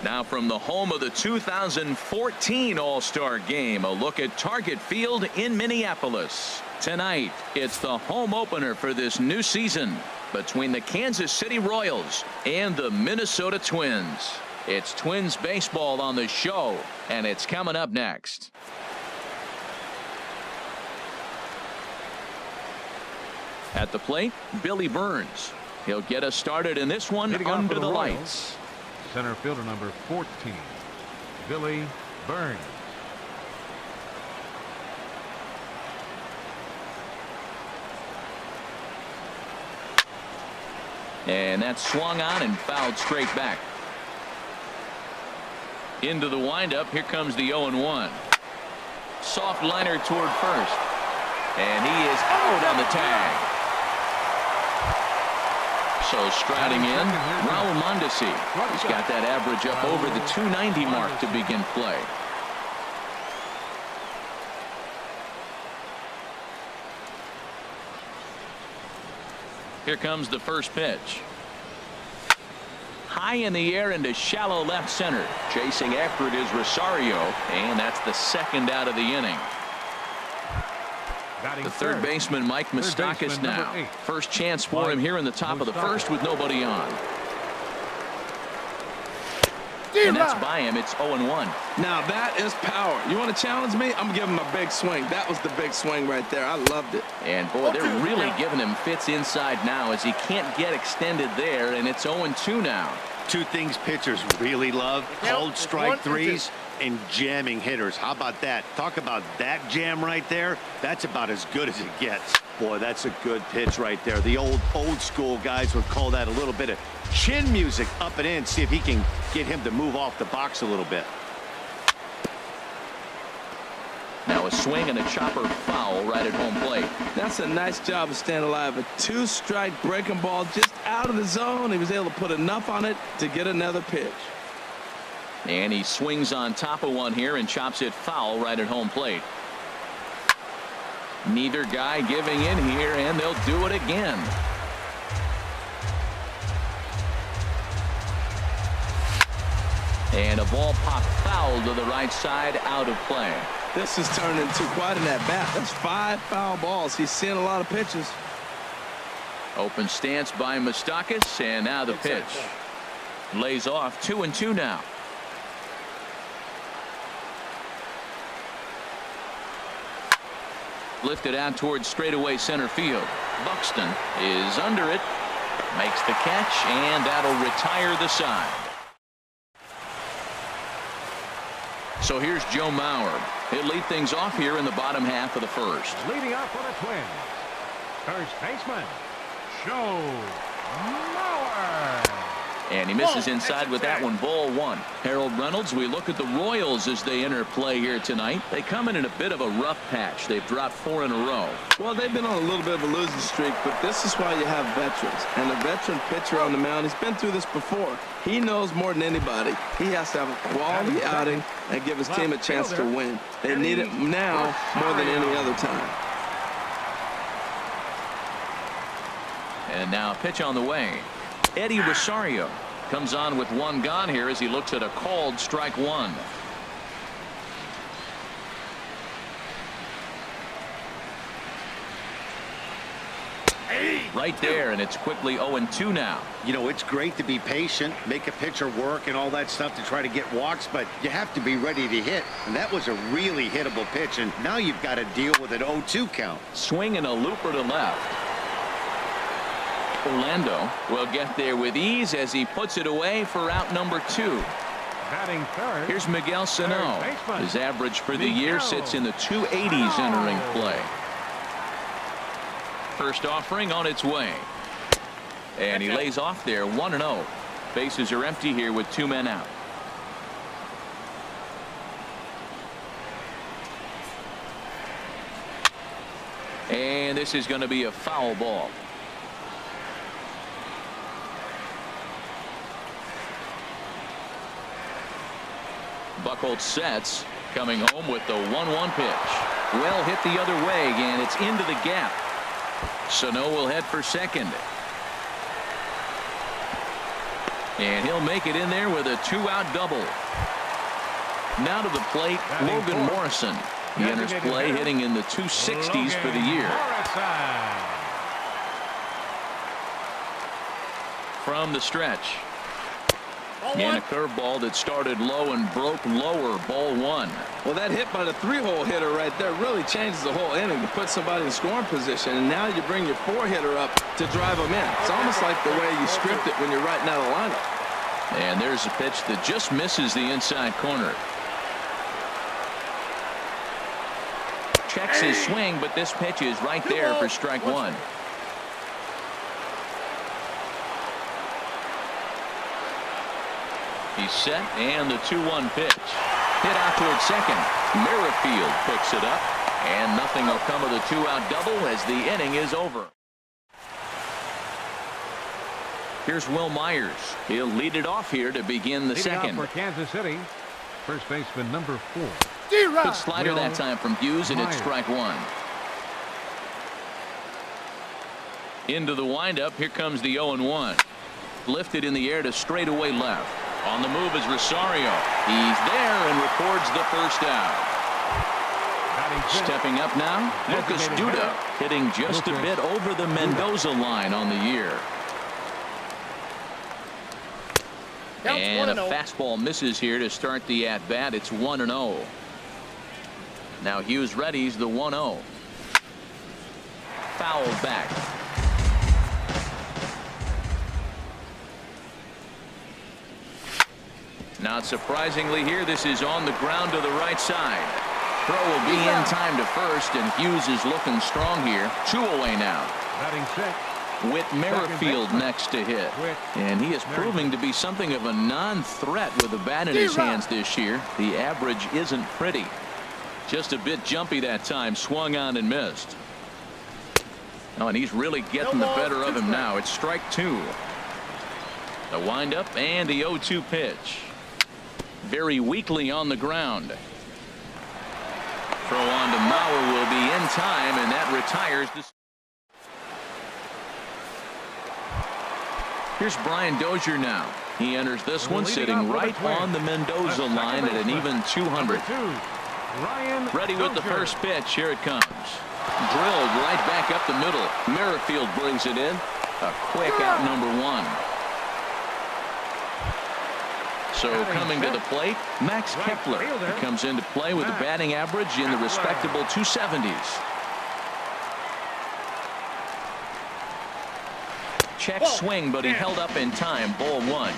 Now from the home of the 2014 All-Star Game, a look at Target Field in Minneapolis. Tonight, it's the home opener for this new season between the Kansas City Royals and the Minnesota Twins. It's Twins baseball on the show, and it's coming up next. At the plate, Billy Burns. He'll get us started in this one under the lights. Center fielder number 14, Billy Burns. And that's swung on and fouled straight back. Into the windup. Here comes the 0-1. Soft liner toward first. And he is out on the tag. So striding in, Raul Mondesi. He's got that average up over the 290 mark to begin play. Here comes the first pitch. High in the air into shallow left center. Chasing after it is Rosario, and that's the second out of the inning. The third baseman, Mike Moustakas, now. First chance for him here in the top of the first with nobody on. And that's by him. It's 0-1. Now that is power. You want to challenge me? I'm giving him a big swing. That was the big swing right there. I loved it. And boy, they're really giving him fits inside now as he can't get extended there, and it's 0-2 now. Two things pitchers really love: cold strike threes and jamming hitters. How about that? Talk about that jam right there. That's about as good as it gets. Boy, that's a good pitch right there. The old school guys would call that a little bit of chin music up and in. See if he can get him to move off the box a little bit. Now a swing and a chopper foul right at home plate. That's a nice job of staying alive. A two-strike breaking ball just out of the zone. He was able to put enough on it to get another pitch. And he swings on top of one here and chops it foul right at home plate. Neither guy giving in here, and they'll do it again. And a ball popped foul to the right side, out of play. This has turned into quite an at-bat. That's 5 foul balls. He's seeing a lot of pitches. Open stance by Moustakas, and now the pitch. Lays off. 2-2 now. Lifted out towards straightaway center field. Buxton is under it. Makes the catch, and that'll retire the side. So here's Joe Mauer. He'll lead things off here in the bottom half of the first. Leading off for the Twins, first baseman, Joe Mauer. And he misses inside with that one, ball one. Harold Reynolds, we look at the Royals as they enter play here tonight. They come in a bit of a rough patch. They've dropped 4 in a row. Well, they've been on a little bit of a losing streak, but this is why you have veterans. And a veteran pitcher on the mound, he's been through this before. He knows more than anybody. He has to have a quality outing and give his team a chance to win. They need it now more than any other time. And now a pitch on the way. Eddie Rosario comes on with one gone here as he looks at a called strike one. Right there, and it's quickly 0-2 now. You know, it's great to be patient, make a pitcher work and all that stuff to try to get walks, but you have to be ready to hit. And that was a really hittable pitch, and now you've got to deal with an 0-2 count. Swing and a looper to left. Orlando will get there with ease as he puts it away for out number 2. Batting third. Here's Miguel Sano. His average for the year sits in the 280s entering play. First offering on its way. And he lays off there 1-0. Bases are empty here with 2 men out. And this is going to be a foul ball. Buchholz sets, coming home with the 1-1 pitch. Well hit the other way, and it's into the gap. Sano will head for second. And he'll make it in there with a 2-out double. Now to the plate, Logan Morrison. He enters play hitting in the 260s for the year. From the stretch. And a curveball that started low and broke lower, ball 1. Well, that hit by the 3-hole hitter right there really changes the whole inning to put somebody in scoring position, and now you bring your 4-hitter up to drive them in. It's almost like the way you script it when you're writing out a lineup. And there's a pitch that just misses the inside corner. Checks his swing, but this pitch is right there for strike 1. He's set, and the 2-1 pitch. Hit out towards second. Merrifield picks it up, and nothing will come of the 2-out double as the inning is over. Here's Will Myers. He'll lead it off here to begin the second. For Kansas City, first baseman number 4. Good slider that time from Hughes, and it's strike 1. Into the windup. Here comes the 0-1. Lifted in the air to straightaway left. On the move is Rosario. He's there and records the first out. Stepping up now, Lucas Duda, hitting just a bit over the Mendoza line on the year. And a fastball misses here to start the at-bat. It's 1-0. Now Hughes readies the 1-0. Fouled back. Not surprisingly here, this is on the ground to the right side. Throw will be in time to first, and Hughes is looking strong here. 2 away now. Batting sixth. With Merrifield next to hit. And he is proving to be something of a non-threat with the bat in his hands this year. The average isn't pretty. Just a bit jumpy that time. Swung on and missed. Oh, and he's really getting the better of him now. It's strike 2. The windup and the 0-2 pitch. Very weakly on the ground. Throw on to Mauer will be in time, and that retires the. Here's Brian Dozier now. He enters this one sitting right on the Mendoza line at an even 200. Ready with the first pitch. Here it comes. Drilled right back up the middle. Merrifield brings it in. A quick out number 1. So coming to the plate, Max Kepler. He comes into play with a batting average in the respectable 270s. Check swing, but he held up in time. Ball 1.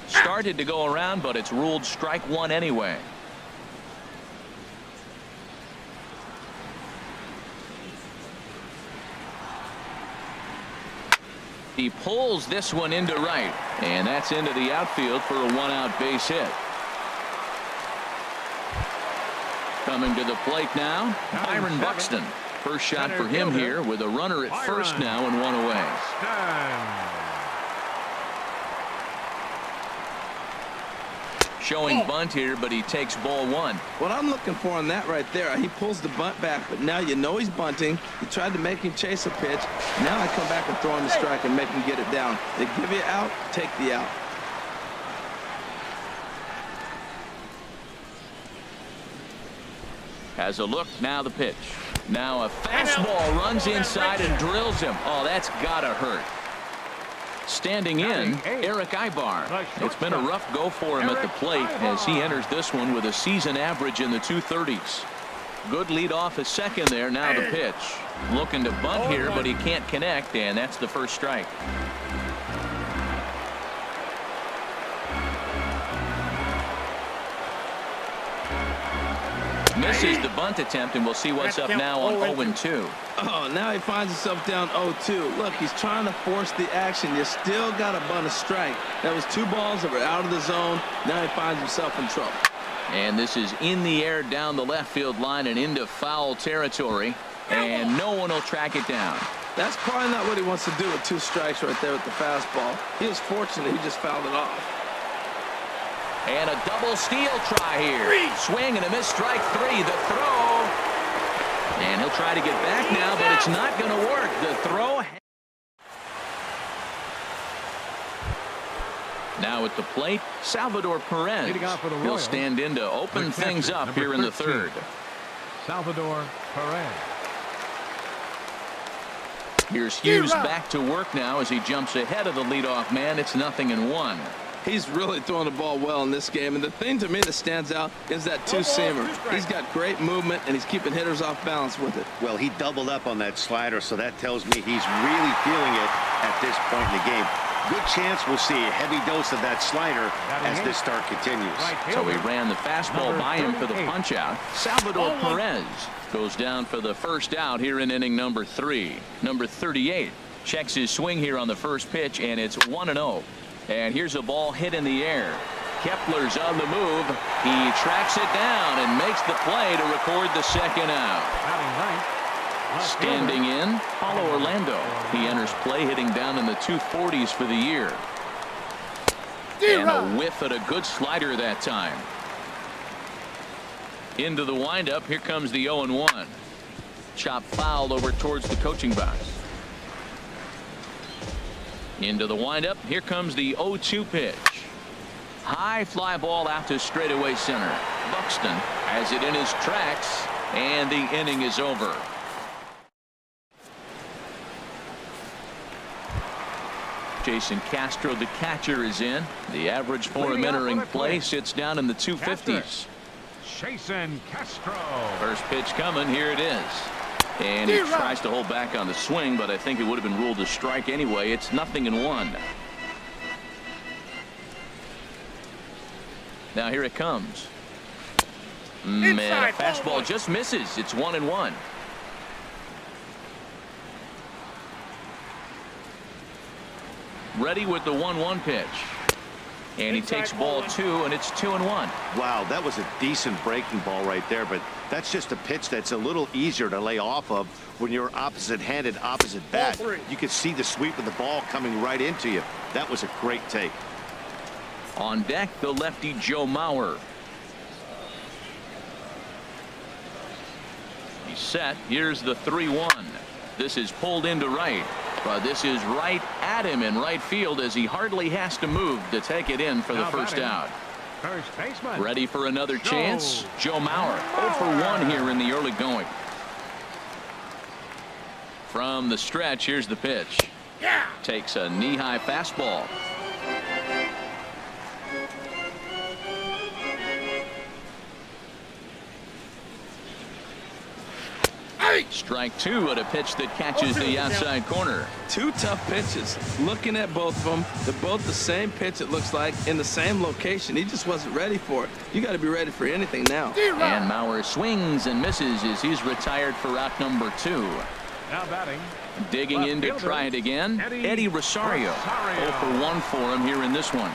Started to go around, but it's ruled strike 1 anyway. He pulls this one into right, and that's into the outfield for a 1-out base hit. Coming to the plate now, Byron Buxton. First shot for him here with a runner at first now and 1 away. Showing bunt here, but he takes ball 1. What I'm looking for on that right there, he pulls the bunt back, but now you know he's bunting. You tried to make him chase a pitch. Now I come back and throw him the strike and make him get it down. They give you out, take the out. Has a look, now the pitch. Now a fastball runs inside and drills him. Oh, that's gotta hurt. Standing in, Eric Ibar. It's been a rough go for him at the plate as he enters this one with a season average in the 230s. Good lead off a second there. Now the pitch. Looking to bunt here, but he can't connect, and that's the first strike. Misses the bunt attempt, and we'll see what's up now on 0-2. Oh, now he finds himself down 0-2. Look, he's trying to force the action. You still got to bunt a strike. That was 2 balls that were out of the zone. Now he finds himself in trouble. And this is in the air down the left field line and into foul territory. And no one will track it down. That's probably not what he wants to do with 2 strikes right there with the fastball. He was fortunate he just fouled it off. And a double steal try here. Swing and a miss, strike 3. The throw And he'll try to get back now, but it's not going to work. The throw. Now at the plate, Salvador Perez. Leading off for the He'll Royals, stand in to open the things catcher, up number here in the 13, third. Salvador Perez. Here's Hughes back to work now as he jumps ahead of the leadoff man. It's 0-1. He's really throwing the ball well in this game, and the thing to me that stands out is that two-seamer. He's got great movement, and he's keeping hitters off balance with it. Well, he doubled up on that slider, so that tells me he's really feeling it at this point in the game. Good chance we'll see a heavy dose of that slider as this start continues. So he ran the fastball by him for the punch-out. Salvador Perez goes down for the first out here in inning number 3. Number 38 checks his swing here on the first pitch, and it's 1-0. And here's a ball hit in the air. Kepler's on the move. He tracks it down and makes the play to record the second out. Standing in, Paulo Orlando. He enters play hitting down in the 240s for the year. And a whiff at a good slider that time. Into the windup. Here comes the 0-1. Chop foul over towards the coaching box. Into the windup. Here comes the 0-2 pitch. High fly ball out to straightaway center. Buxton has it in his tracks, and the inning is over. Jason Castro, the catcher, is in. The average for him entering play sits down in the 250s. Jason Castro. First pitch coming. Here it is. And he tries to hold back on the swing, but I think it would have been ruled a strike anyway. It's 0-1. Now here it comes. And a fastball just misses. It's 1-1. Ready with the 1-1 pitch. And he takes ball 2, and it's 2-1. Wow, that was a decent breaking ball right there, but that's just a pitch that's a little easier to lay off of when you're opposite-handed, opposite bat. You could see the sweep of the ball coming right into you. That was a great take. On deck, the lefty Joe Mauer. He's set. Here's the 3-1. This is pulled into right. But this is right at him in right field as he hardly has to move to take it in for the first out. First baseman. Ready for another chance? Joe Mauer 0 for 1 here in the early going. From the stretch, here's the pitch. Takes a knee-high fastball. Strike 2 at a pitch that catches the outside corner. 2 tough pitches. Looking at both of them, they're both the same pitch, it looks like, in the same location. He just wasn't ready for it. You got to be ready for anything now. And Mauer swings and misses as he's retired for out number 2. Now batting. Digging in to try it again. Eddie Rosario. 0 for 1 for him here in this one.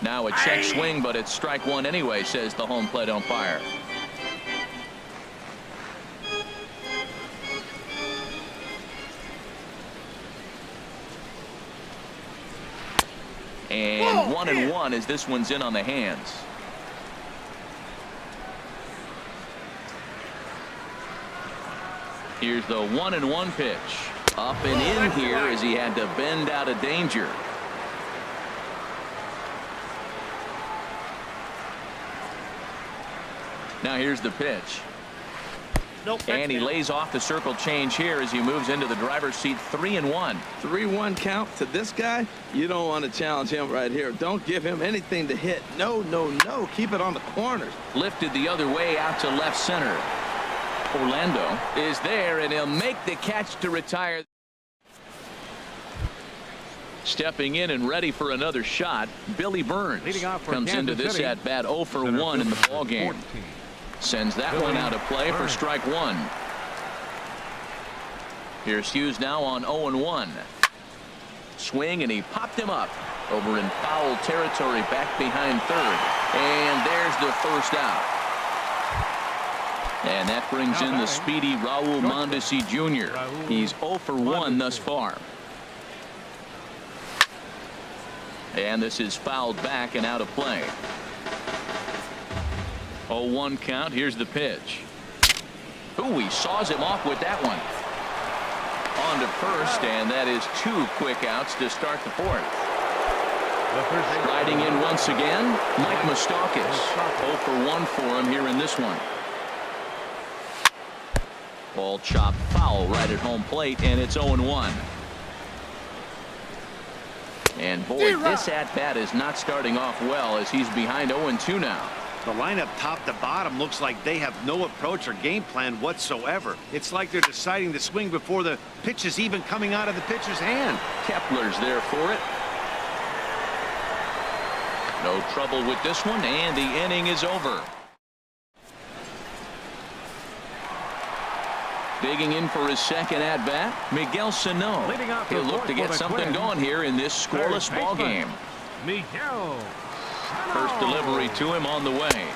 Now a check swing, but it's strike 1 anyway, says the home plate umpire. And 1-1 as this one's in on the hands. Here's the 1-1 pitch. Up and in here as he had to bend out of danger. Now here's the pitch. And he lays off the circle change here as he moves into the driver's seat. 3-1. 3-1 count to this guy. You don't want to challenge him right here. Don't give him anything to hit. No, no, no. Keep it on the corners. Lifted the other way out to left center. Orlando is there, and he'll make the catch to retire. Stepping in and ready for another shot, Billy Burns comes into this at bat 0 for 1 in the ball game. Sends that one out of play for strike 1. Here's Hughes now on 0-1. Swing, and he popped him up over in foul territory back behind third. And there's the first out. And that brings in the speedy Raul Mondesi Jr. He's 0 for 1 thus far. And this is fouled back and out of play. 0-1 count. Here's the pitch. Ooh, he saws him off with that one. On to first, and that is 2 quick outs to start the 4th. Riding in once again, Mike Moustakas. 0 for 1 for him here in this one. Ball chopped foul right at home plate, and it's 0-1. And boy, this at-bat is not starting off well as he's behind 0-2 now. The lineup top to bottom looks like they have no approach or game plan whatsoever. It's like they're deciding to swing before the pitch is even coming out of the pitcher's hand. Kepler's there for it. No trouble with this one, and the inning is over. Digging in for his second at-bat, Miguel Sano. He'll look to get something going here in this scoreless ball game. Miguel. First delivery to him on the way.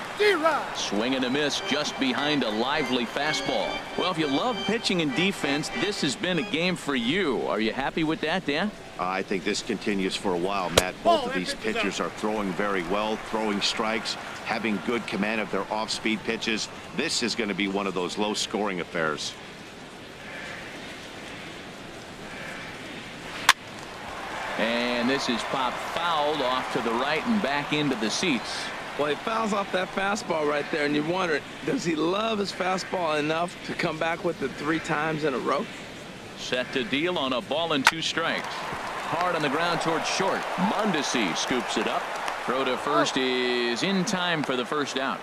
Swing and a miss just behind a lively fastball. Well, if you love pitching and defense, this has been a game for you. Are you happy with that, Dan? I think this continues for a while, Matt. Both of these pitchers are throwing very well, throwing strikes, having good command of their off-speed pitches. This is going to be one of those low-scoring affairs. And this is popped fouled off to the right and back into the seats. Well, he fouls off that fastball right there, and you wonder, does he love his fastball enough to come back with it 3 times in a row? Set to deal on a ball and 2 strikes. Hard on the ground towards short. Mondesi scoops it up. Throw to first is in time for the first out.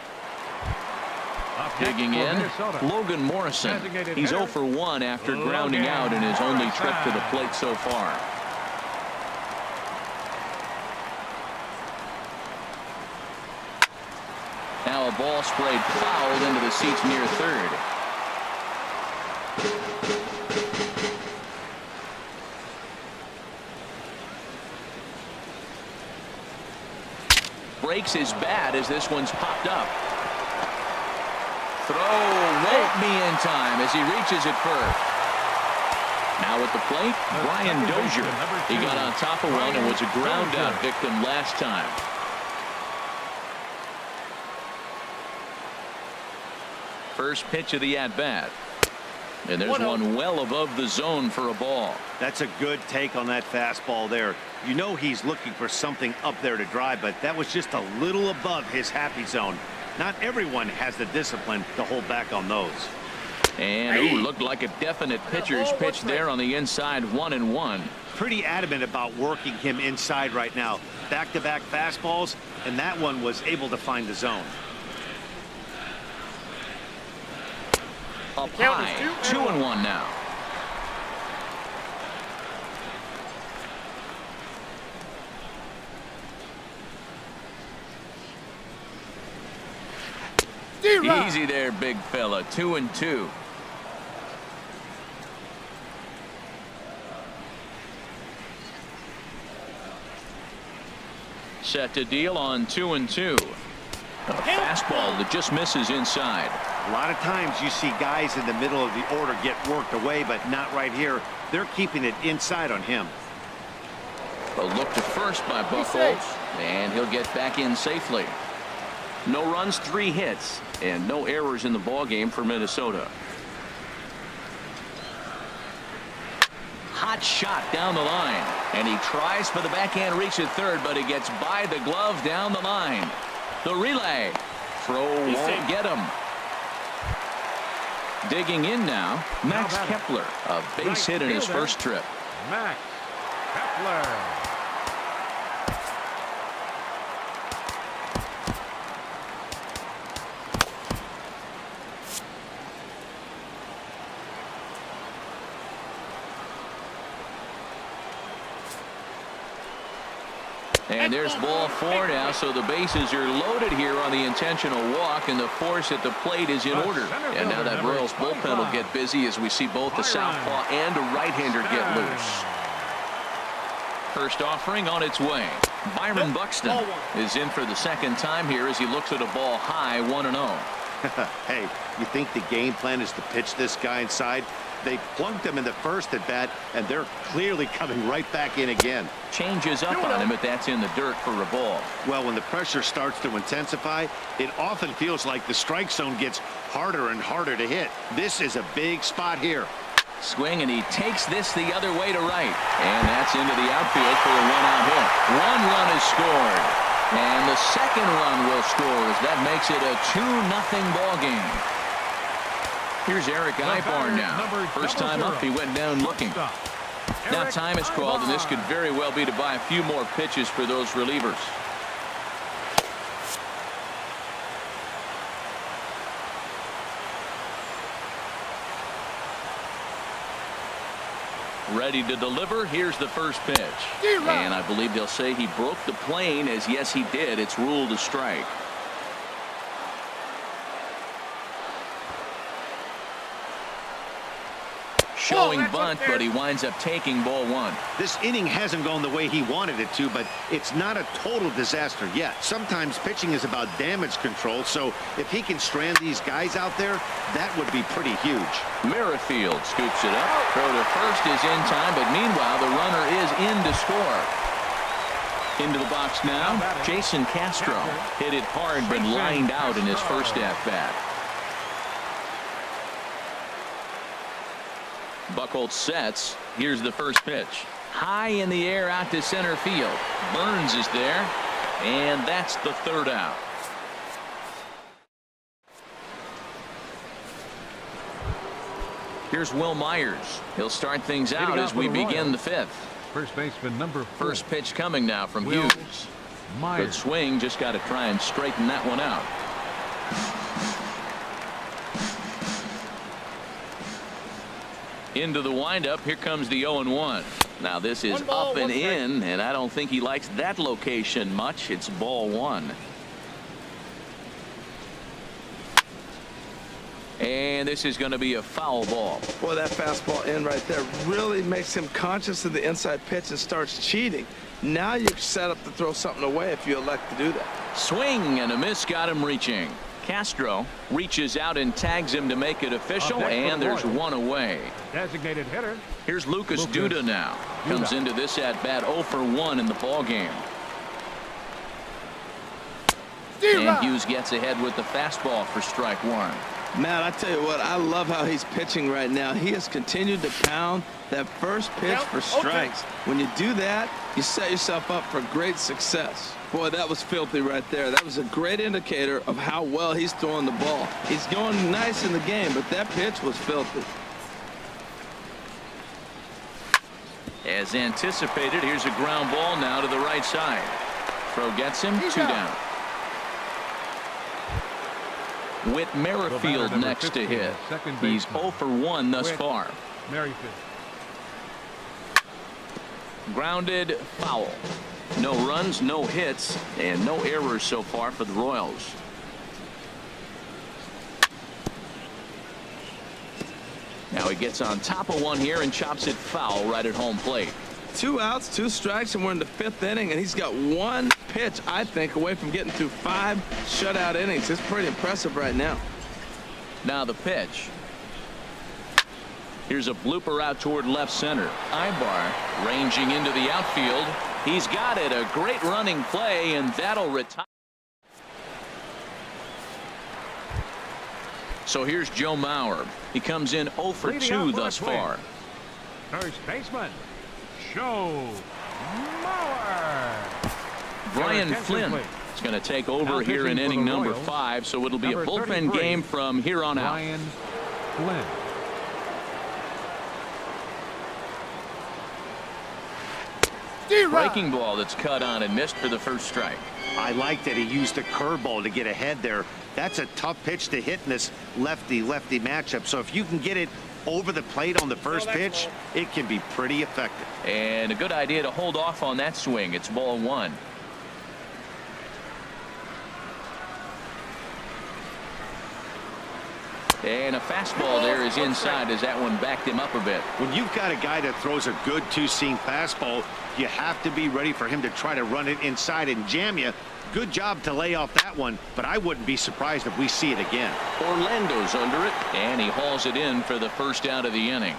Digging in, Logan Morrison. He's 0 for 1 after grounding out in his only trip to the plate so far. Now a ball sprayed fouled into the seats near third. Breaks his bat as this one's popped up. Throw won't be in time as he reaches it first. Now at the plate, Brian Dozier. He got on top of one and was a ground out victim last time. First pitch of the at-bat. And there's one well above the zone for a ball. That's a good take on that fastball there. You know he's looking for something up there to drive, but that was just a little above his happy zone. Not everyone has the discipline to hold back on those. And ooh, looked like a definite pitcher's pitch there on the inside, 1-1. Pretty adamant about working him inside right now. Back-to-back fastballs, and that one was able to find the zone. Up high, 2-1 now. Easy there, big fella. 2-2. Set to deal on 2-2. A fastball that just misses inside. A lot of times you see guys in the middle of the order get worked away, but not right here. They're keeping it inside on him. A look to first by Buchholz, and he'll get back in safely. No runs, 3 hits, and no errors in the ballgame for Minnesota. Hot shot down the line, and he tries for the backhand reach at third, but he gets by the glove down the line. The relay. Throw won't get him. Digging in now, Max Kepler, a base hit in his first trip. Max Kepler. And there's ball 4 now, so the bases are loaded here on the intentional walk, and the force at the plate is in order. And now that Royals bullpen will get busy as we see both the southpaw and a right-hander get loose. First offering on its way. Byron Buxton is in for the second time here as he looks at a ball high, 1-0. Hey, you think the game plan is to pitch this guy inside? They plunked him in the first at bat, and they're clearly coming right back in again. Changes up on him, but that's in the dirt for a ball. Well, when the pressure starts to intensify, it often feels like the strike zone gets harder and harder to hit. This is a big spot here. Swing, and he takes this the other way to right. And that's into the outfield for a one-out hit. 1 run is scored. And the second run will score as that makes it a 2-0 ball game. Here's Eric Ibar now. First time up, he went down looking. Now time is called, and this could very well be to buy a few more pitches for those relievers. Ready to deliver. Here's the first pitch. And I believe they'll say he broke the plane, as yes he did. It's ruled a strike. Showing bunt, but he winds up taking ball 1. This inning hasn't gone the way he wanted it to, but it's not a total disaster yet. Sometimes pitching is about damage control, so if he can strand these guys out there, that would be pretty huge. Merrifield scoops it up. Throw to first is in time, but meanwhile the runner is in to score. Into the box now, Jason Castro. Hit it hard, but lined out in his first at-bat. Buchholz sets. Here's the first pitch. High in the air out to center field. Burns is there, and that's the third out. Here's Will Myers. He'll start things out as we begin the 5th. First baseman number 4. First pitch coming now from Will Hughes. Myers. Good swing. Just got to try and straighten that one out. Into the windup. Here comes the 0-1. Now this is up and in, and I don't think he likes that location much. It's ball 1. And this is going to be a foul ball. Boy, that fastball in right there really makes him conscious of the inside pitch and starts cheating. Now you're set up to throw something away if you elect to do that. Swing and a miss got him reaching. Castro reaches out and tags him to make it official, and there's one away. Designated hitter. Here's Lucas Duda now. Comes into this at bat 0 for 1 in the ball game. And Hughes gets ahead with the fastball for strike 1. Man, I tell you what, I love how he's pitching right now. He has continued to pound that first pitch for strikes. When you do that, you set yourself up for great success. Boy, that was filthy right there. That was a great indicator of how well he's throwing the ball. He's going nice in the game, but that pitch was filthy. As anticipated, here's a ground ball now to the right side. Throw gets him, 2 down. Whit Merrifield next to hit. He's 0 for 1 thus far. Merrifield. Grounded, foul. No runs, no hits, and no errors so far for the Royals. Now he gets on top of one here and chops it foul right at home plate. 2 outs, 2 strikes, and we're in the 5th inning, and he's got 1 pitch, I think, away from getting through 5 shutout innings. It's pretty impressive right now. Now the pitch. Here's a blooper out toward left center. Ibar ranging into the outfield. He's got it. A great running play, and that'll retire. So here's Joe Mauer. He comes in 0 for 2 thus far. First baseman, Joe Mauer. Brian Flynn is going to take over here in inning number 5, so it'll be a bullpen game from here on out. Brian Flynn. Breaking ball that's cut on and missed for the first strike. I like that he used a curveball to get ahead there. That's a tough pitch to hit in this lefty-lefty matchup. So if you can get it over the plate on the first pitch, it can be pretty effective. And a good idea to hold off on that swing. It's ball 1. And a fastball there is inside as that one backed him up a bit. When you've got a guy that throws a good two-seam fastball, you have to be ready for him to try to run it inside and jam you. Good job to lay off that one, but I wouldn't be surprised if we see it again. Orlando's under it, and he hauls it in for the first out of the inning.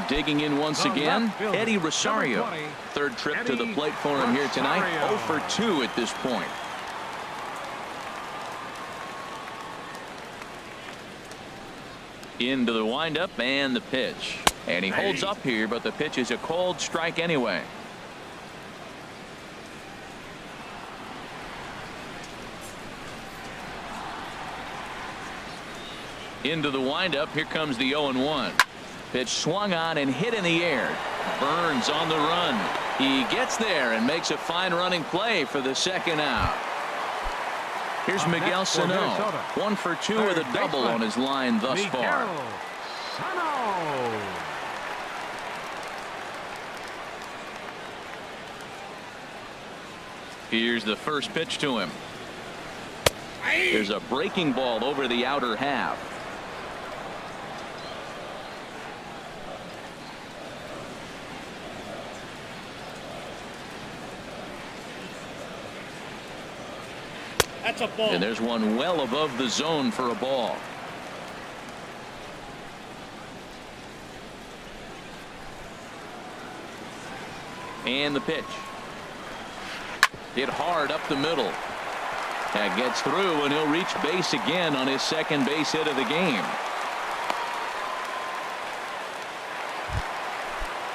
Digging in once again, Eddie Rosario. Third trip to the plate for him here tonight. 0 for 2 at this point. Into the windup and the pitch. And he holds up here, but the pitch is a called strike anyway. Into the windup. Here comes the 0-1. Pitch swung on and hit in the air. Burns on the run. He gets there and makes a fine running play for the second out. Here's Miguel Sano. 1 for 2 with a double on his line thus far. Here's the first pitch to him. There's a breaking ball over the outer half. That's a ball. And there's one well above the zone for a ball. And the pitch. Hit hard up the middle. That gets through, and he'll reach base again on his second base hit of the game.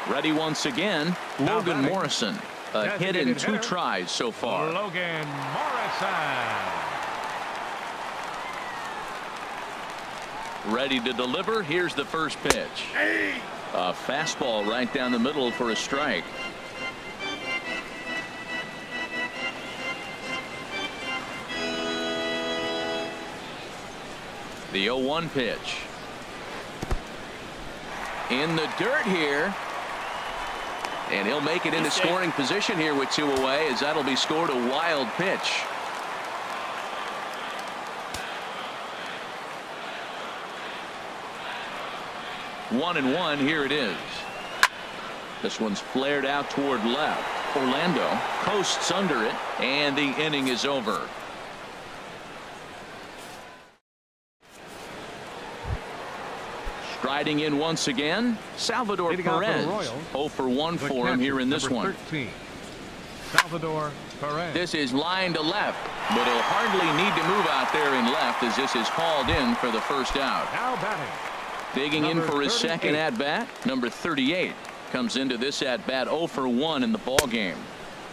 Ready once again, Logan Morrison. A hit in 2 tries so far. Logan Morrison. Ready to deliver. Here's the first pitch. A fastball right down the middle for a strike. The 0-1 pitch. In the dirt here. And he'll make it into scoring position here with 2 away, as that'll be scored a wild pitch. One and one. Here it is. This one's flared out toward left. Orlando coasts under it, and the inning is over. Striding in once again, Salvador Perez. 0 for 1 for him here in this one. 13, Salvador Perez. This is line to left, but he'll hardly need to move out there in left, as this is hauled in for the first out. Now batting. Digging in for his 38. second at bat, number 38 comes into this at bat 0 for 1 in the ball game.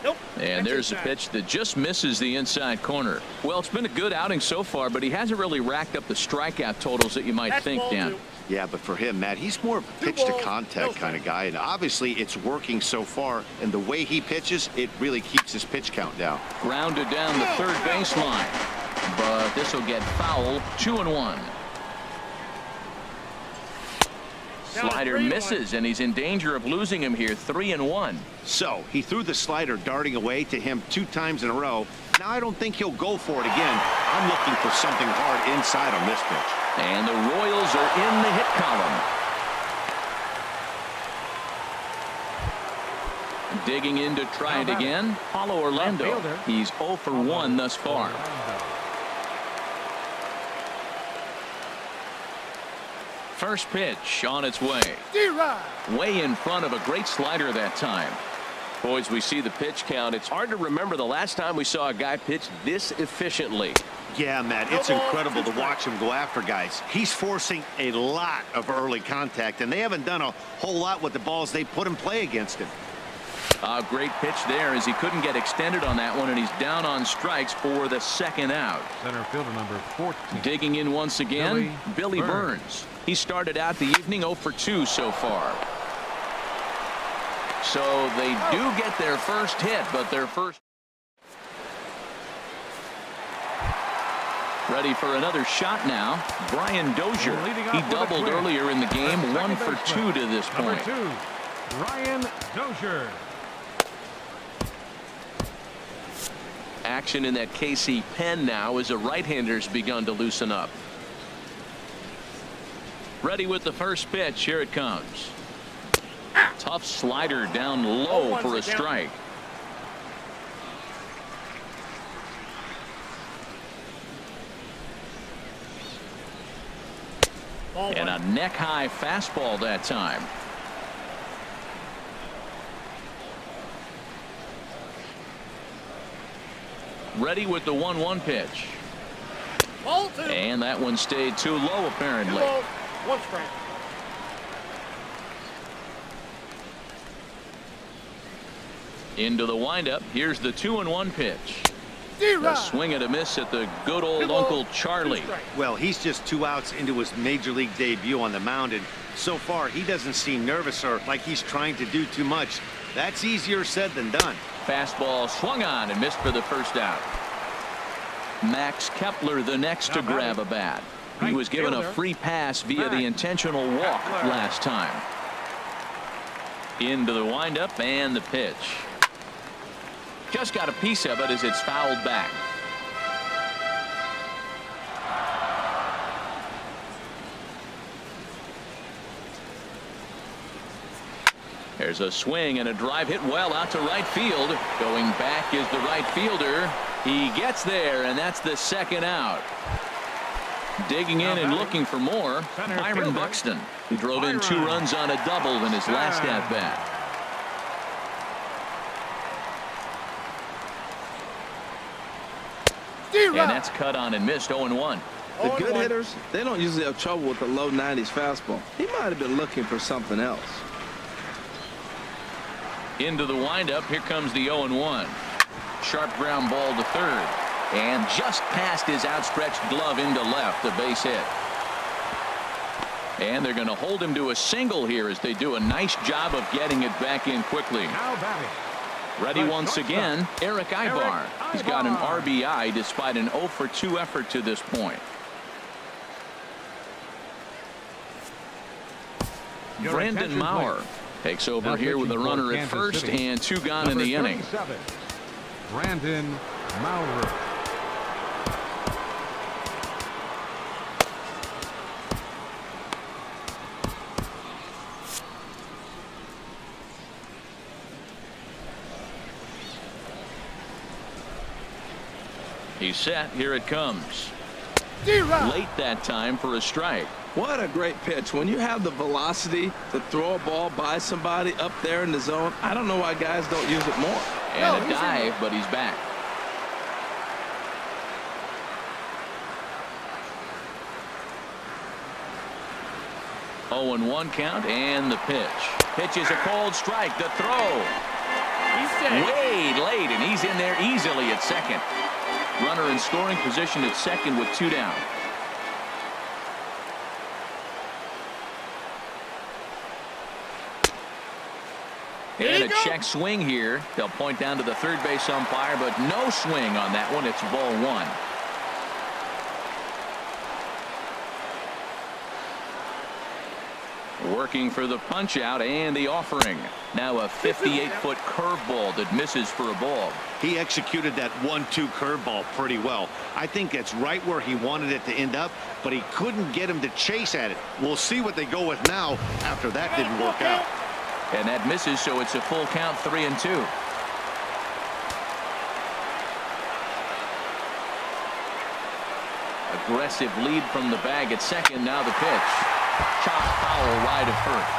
Nope. And there's a pitch that just misses the inside corner. Well, it's been a good outing so far, but he hasn't really racked up the strikeout totals that you might think, Dan. Yeah, but for him, Matt, he's more of a pitch to contact kind of guy, and obviously it's working so far, and the way he pitches, it really keeps his pitch count down. Grounded down the third baseline, but this will get foul. 2-1. Slider misses, and he's in danger of losing him here. 3-1. So he threw the slider darting away to him 2 times in a row. Now I don't think he'll go for it again. I'm looking for something hard inside on this pitch. And the Royals are in the hit column. Digging in to try it again, Paulo Orlando. He's 0 for 1 thus far. First pitch on its way. Way in front of a great slider that time. Boys, we see the pitch count. It's hard to remember the last time we saw a guy pitch this efficiently. Yeah, Matt, it's incredible to watch him go after guys. He's forcing a lot of early contact, and they haven't done a whole lot with the balls they put in play against him. A great pitch there, as he couldn't get extended on that one, and he's down on strikes for the second out. Center fielder number 14. Digging in once again, Billy Burns. He started out the evening 0 for 2 so far. So they do get their first hit, but their first. Ready for another shot now. Brian Dozier. He doubled earlier in the game. 1 for 2 to this point. Number 2, Brian Dozier. Action in that KC pen now as a right-hander's begun to loosen up. Ready with the first pitch. Here it comes. Tough slider down low for a strike. And a neck-high fastball that time. Ready with the 1-1 pitch. Ball 2. And that one stayed too low, apparently. 2 balls, 1 strike. Into the windup. Here's the 2-1 pitch. A D-Rod. swing and a miss at the good old Uncle Charlie. Well, he's just 2 outs into his major league debut on the mound, and so far he doesn't seem nervous or like he's trying to do too much. That's easier said than done. Fastball swung on and missed for the first out. Max Kepler the next to grab a bat. He was given a free pass via the intentional walk last time. Into the windup and the pitch. Just got a piece of it as it's fouled back. There's a swing and a drive hit well out to right field. Going back is the right fielder. He gets there, and that's the second out. Digging in and looking for more, Byron Buxton, who drove in 2 runs on a double in his last at-bat. And that's cut on and missed. 0-1. The good hitters, they don't usually have trouble with the low 90s fastball. He might have been looking for something else. Into the windup. Here comes the 0-1. Sharp ground ball to third. And just past his outstretched glove into left. A base hit. And they're going to hold him to a single here as they do a nice job of getting it back in quickly. Now batting. Ready once again, Eric Ivar. He's got an RBI despite an 0-for-2 effort to this point. Brandon Maurer takes over here with a runner at first and 2 gone in the inning. Brandon Maurer. He's set. Here it comes. D-Rod. Late that time for a strike. What a great pitch. When you have the velocity to throw a ball by somebody up there in the zone, I don't know why guys don't use it more. And a dive, but he's back. Oh, and 1 count and the pitch. Pitch is a cold strike. The throw. He's safe. Way late, and he's in there easily at second. Runner in scoring position at second with 2 down. And a check swing here. They'll point down to the third base umpire, but no swing on that one. It's ball 1. Working for the punch out and the offering. Now a 58-foot curveball that misses for a ball. He executed that 1-2 curveball pretty well. I think that's right where he wanted it to end up, but he couldn't get him to chase at it. We'll see what they go with now after that didn't work out. And that misses, so it's a full count, 3-2. Aggressive lead from the bag at second. Now the pitch. Chop foul wide of first.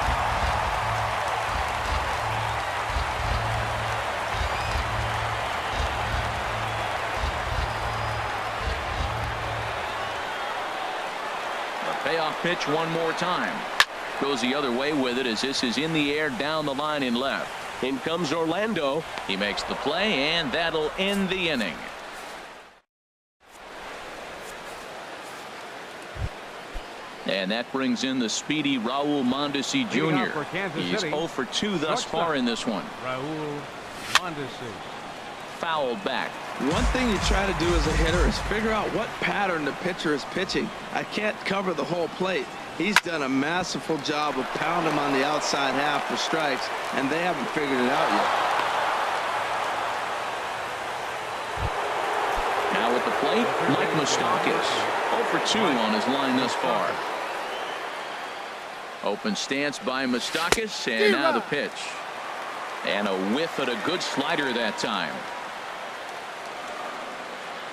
The payoff pitch one more time. Goes the other way with it as this is in the air down the line in left. In comes Orlando. He makes the play, and that'll end the inning. And that brings in the speedy Raul Mondesi Jr. He's 0-for-2 thus far in this one. Raul Mondesi. Fouled back. One thing you try to do as a hitter is figure out what pattern the pitcher is pitching. I can't cover the whole plate. He's done a masterful job of pounding him on the outside half for strikes, and they haven't figured it out yet. Now at the plate, Mike Moustakas. 0-for-2 on his line thus far. Open stance by Moustakas, and now the pitch. And a whiff at a good slider that time.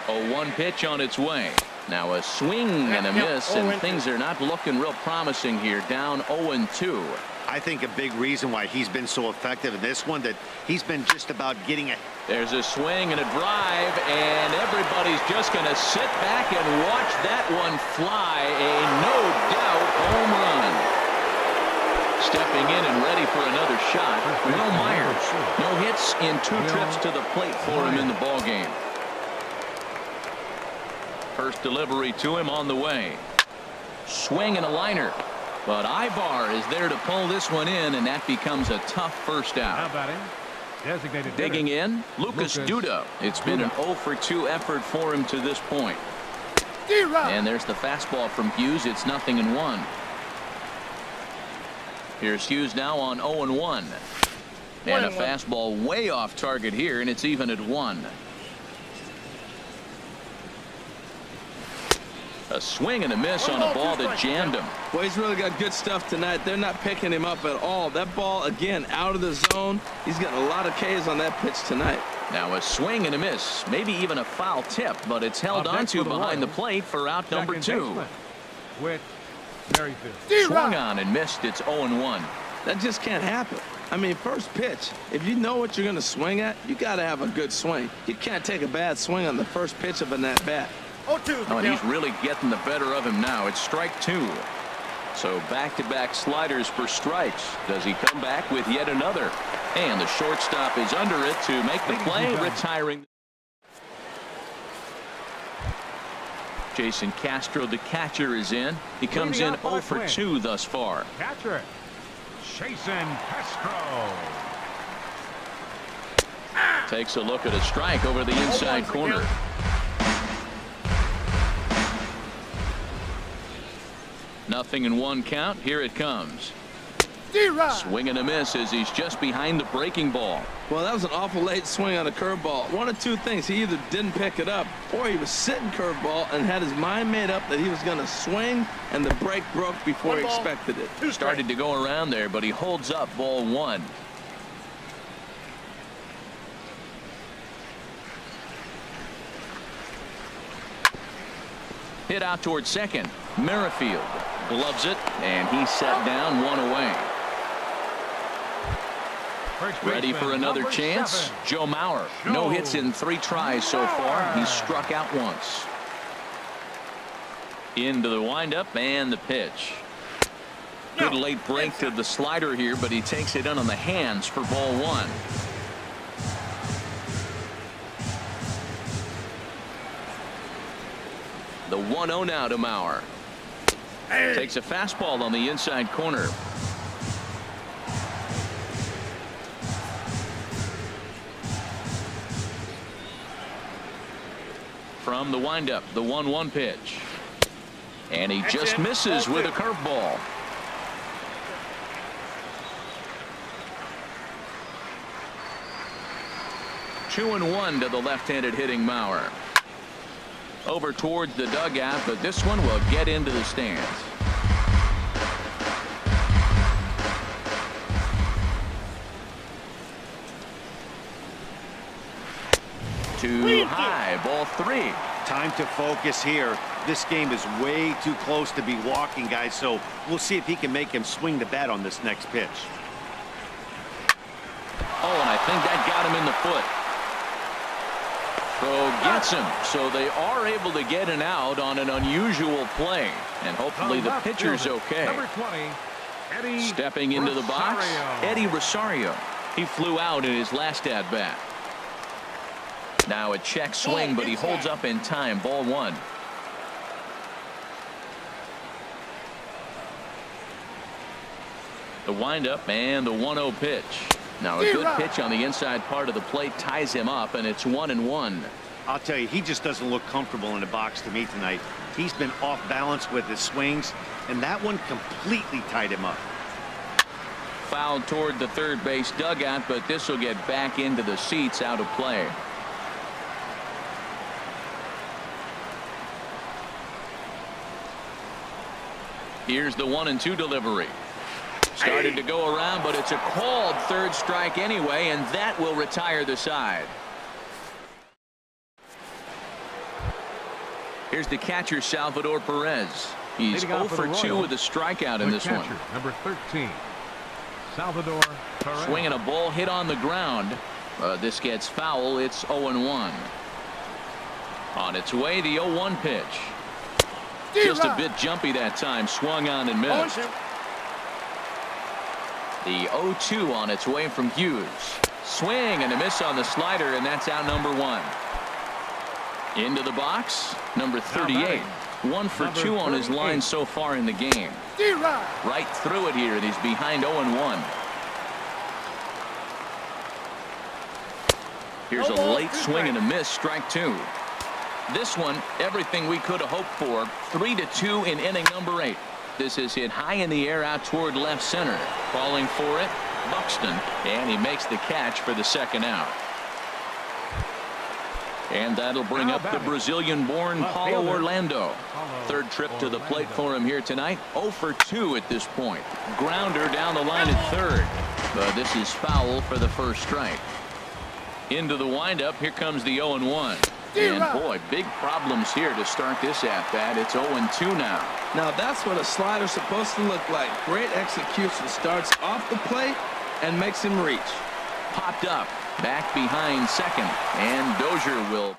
0-1 pitch on its way. Now a swing and a miss, and things are not looking real promising here. Down 0-2. I think a big reason why he's been so effective in this one, that he's been just about getting it. There's a swing and a drive, and everybody's just going to sit back and watch that one fly. A no-doubt home run. Stepping in and ready for another shot, Will Myers. No hits in 2 trips to the plate for him in the ballgame. First delivery to him on the way. Swing and a liner. But Ibar is there to pull this one in, and that becomes a tough first out. Now batting, designated Digging in, Lucas Duda. It's been an 0-for-2 effort for him to this point. And there's the fastball from Hughes. It's 0-1. Here's Hughes now on 0-1. And a fastball way off target here, and it's even at 1. A swing and a miss on a ball that jammed him. Well, he's really got good stuff tonight. They're not picking him up at all. That ball, again, out of the zone. He's got a lot of Ks on that pitch tonight. Now a swing and a miss. Maybe even a foul tip, but it's held onto behind the plate for out number 2. Whit Merrifield. Swung on and missed. It's 0-1. That just can't happen. I mean, first pitch, if you know what you're going to swing at, you got to have a good swing. You can't take a bad swing on the first pitch of an at-bat. Oh, and he's really getting the better of him now. It's strike 2. So back-to-back sliders for strikes. Does he come back with yet another? And the shortstop is under it to make the play, retiring. Jason Castro, the catcher, is in. He comes in 0-for-2 thus far. Catcher, Jason Castro. Takes a look at a strike over the inside corner. Nothing in 1 count. Here it comes. Swing and a miss as he's just behind the breaking ball. Well, that was an awful late swing on a curveball. One of 2 things. He either didn't pick it up, or he was sitting curveball and had his mind made up that he was going to swing, and the break broke before he expected it. Started to go around there, but he holds up ball 1. Hit out towards second. Merrifield gloves it, and he's set down 1 away. Ready for another chance? Joe Mauer. No hits in 3 tries so far. He's struck out once. Into the windup and the pitch. Good late break to the slider here, but he takes it in on the hands for ball 1. The 1-0 now to Mauer. Takes a fastball on the inside corner. From the windup, the 1-1 pitch. And he just misses with a curveball. Two and 1 to the left-handed hitting Mauer. Over towards the dugout, but this one will get into the stands. Too high, ball 3. Time to focus here. This game is way too close to be walking, guys, so we'll see if he can make him swing the bat on this next pitch. Oh, and I think that got him in the foot. Throw gets him, so they are able to get an out on an unusual play, and hopefully the pitcher's okay. Number 20, Eddie Stepping into the box, Eddie Rosario. He flew out in his last at-bat. Now a check swing, but he holds up in time. Ball 1. The windup and the 1-0 pitch. Now a good pitch on the inside part of the plate ties him up, and it's 1-1. I'll tell you, he just doesn't look comfortable in the box to me tonight. He's been off balance with his swings, and that one completely tied him up. Fouled toward the third base dugout, but this will get back into the seats, out of play. Here's the 1-2 delivery. Started to go around, but it's a called third strike anyway, and that will retire the side. Here's the catcher, Salvador Perez. He's 0 for 2 with a strikeout in this one. Number 13, Salvador Perez. Swinging a ball hit on the ground. This gets foul. It's 0-1. On its way, the 0-1 pitch. Just a bit jumpy that time. Swung on and missed. The 0-2 on its way from Hughes. Swing and a miss on the slider, and that's out number 1. Into the box, number 38. 1 for 2 on his line so far in the game. Right through it here, and he's behind 0-1. Here's a late swing and a miss, strike 2. This one, everything we could have hoped for. 3-2 in inning number 8. This is hit high in the air out toward left center. Falling for it, Buxton, and he makes the catch for the second out. And that'll bring up the Brazilian-born Paulo Orlando. Third trip to the plate for him here tonight. 0 for 2 at this point. Grounder down the line at third. But this is foul for the first strike. Into the windup, here comes the 0-1. And boy, big problems here to start this at-bat. It's 0-2 now. Now that's what a slider's supposed to look like. Great execution. Starts off the plate and makes him reach. Popped up. Back behind second. And Dozier will.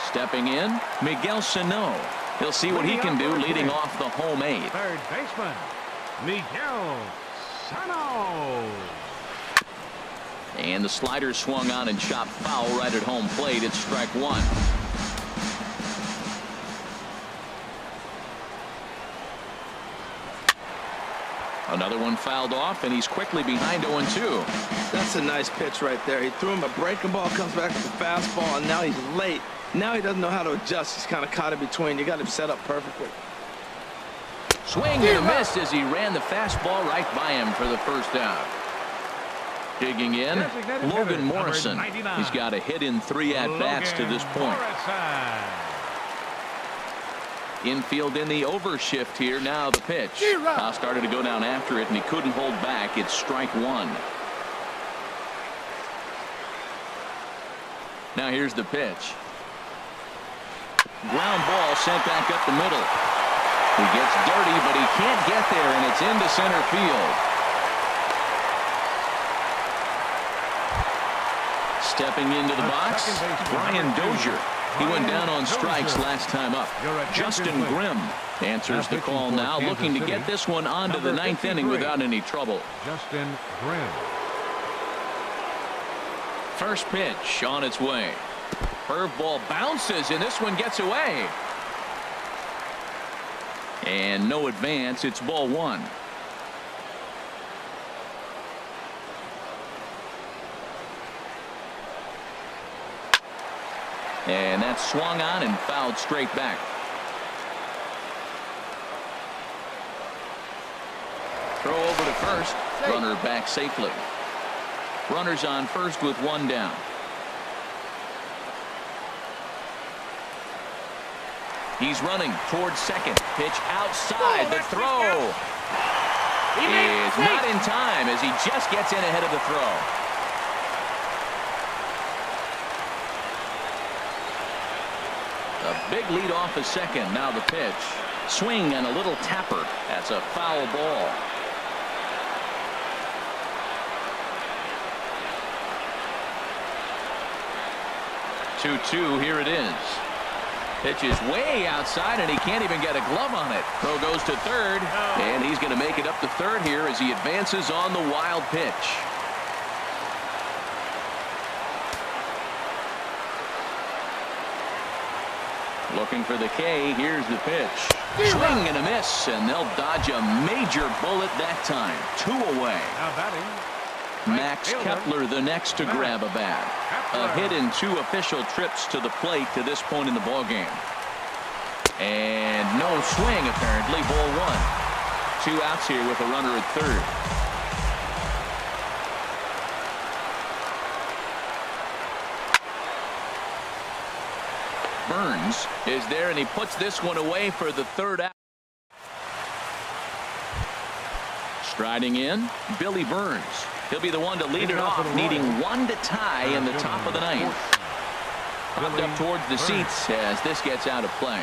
Stepping in, Miguel Sano. He'll see what he can do leading off the home 8. Third baseman, Miguel Sano. And the slider swung on and chopped foul right at home plate. It's strike 1. Another one fouled off, and he's quickly behind 0-2. That's a nice pitch right there. He threw him a breaking ball, comes back with a fastball, and now he's late. Now he doesn't know how to adjust. He's kind of caught in between. You got him set up perfectly. Swing and a miss as he ran the fastball right by him for the first out. Digging in, Logan Morrison. He's got a hit in 3 at-bats to this point. Infield in the overshift here. Now the pitch. Started to go down after it, and he couldn't hold back. It's strike 1. Now here's the pitch. Ground ball sent back up the middle. He gets dirty, but he can't get there, and it's into center field. Stepping into the box, Brian Dozier. He went down on strikes last time up. Justin Grimm answers the call now, looking to get this one onto the 9th inning without any trouble. Justin Grimm. First pitch on its way. Curveball bounces, and this one gets away. And no advance. It's ball 1. And that's swung on and fouled straight back. Throw over to first. Runner back safely. Runners on first with 1 down. He's running towards second. Pitch outside. The throw is not in time as he just gets in ahead of the throw. A big lead off a second. Now the pitch. Swing and a little tapper. That's a foul ball. Two-two. Here it is. Pitch is way outside, and he can't even get a glove on it. Throw goes to third, and he's going to make it up to third here as he advances on the wild pitch. Looking for the K. Here's the pitch. Swing and a miss, and they'll dodge a major bullet that time. 2 away. Now batting, Max Kepler the next to grab a bat. A hit in 2 official trips to the plate to this point in the ballgame. And no swing apparently. Ball 1. 2 outs here with a runner at third. Burns is there, and he puts this one away for the third out. Striding in, Billy Burns. He'll be the one to lead it off, needing one to tie in the top of the ninth. Popped up towards the seats as this gets out of play.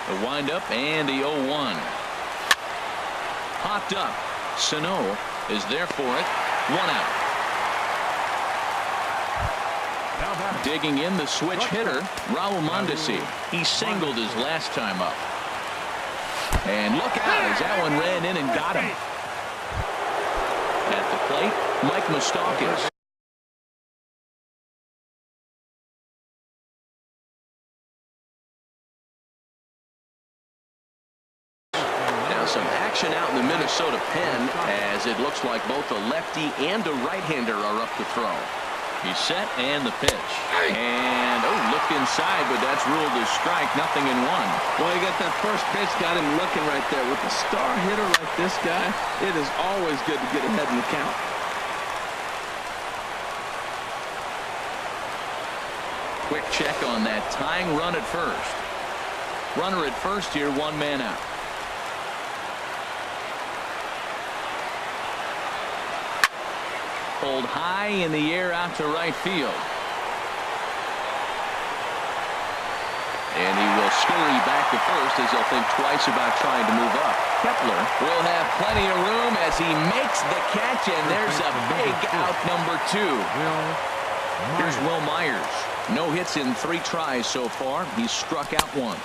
The windup and the 0-1. Popped up. Sano is there for it. 1 out. Digging in the switch hitter, Raul Mondesi. He singled his last time up. And look out as that one ran in and got him. At the plate, Mike Moustakas. Now some action out in the Minnesota pen as it looks like both a lefty and a right-hander are up to throw. He's set and the pitch. And, looked inside, but that's ruled as strike. Nothing in one. Well, you got that first pitch, got him looking right there. With a star hitter like this guy, it is always good to get ahead in the count. Quick check on that tying run at first. Runner at first here, 1 man out. Pulled high in the air out to right field. And he will scurry back to first as he'll think twice about trying to move up. Kepler will have plenty of room as he makes the catch, and there's a big out number 2. Here's Will Myers. No hits in 3 tries so far. He's struck out once.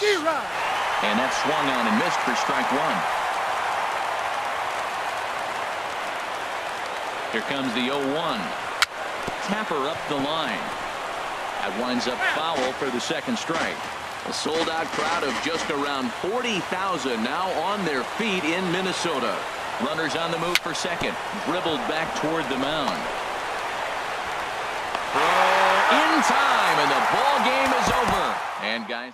And that's swung on and missed for strike 1. Here comes the 0-1. Tapper up the line. That winds up foul for the second strike. A sold-out crowd of just around 40,000 now on their feet in Minnesota. Runners on the move for second. Dribbled back toward the mound. Throw in time, and the ball game is over. And guys,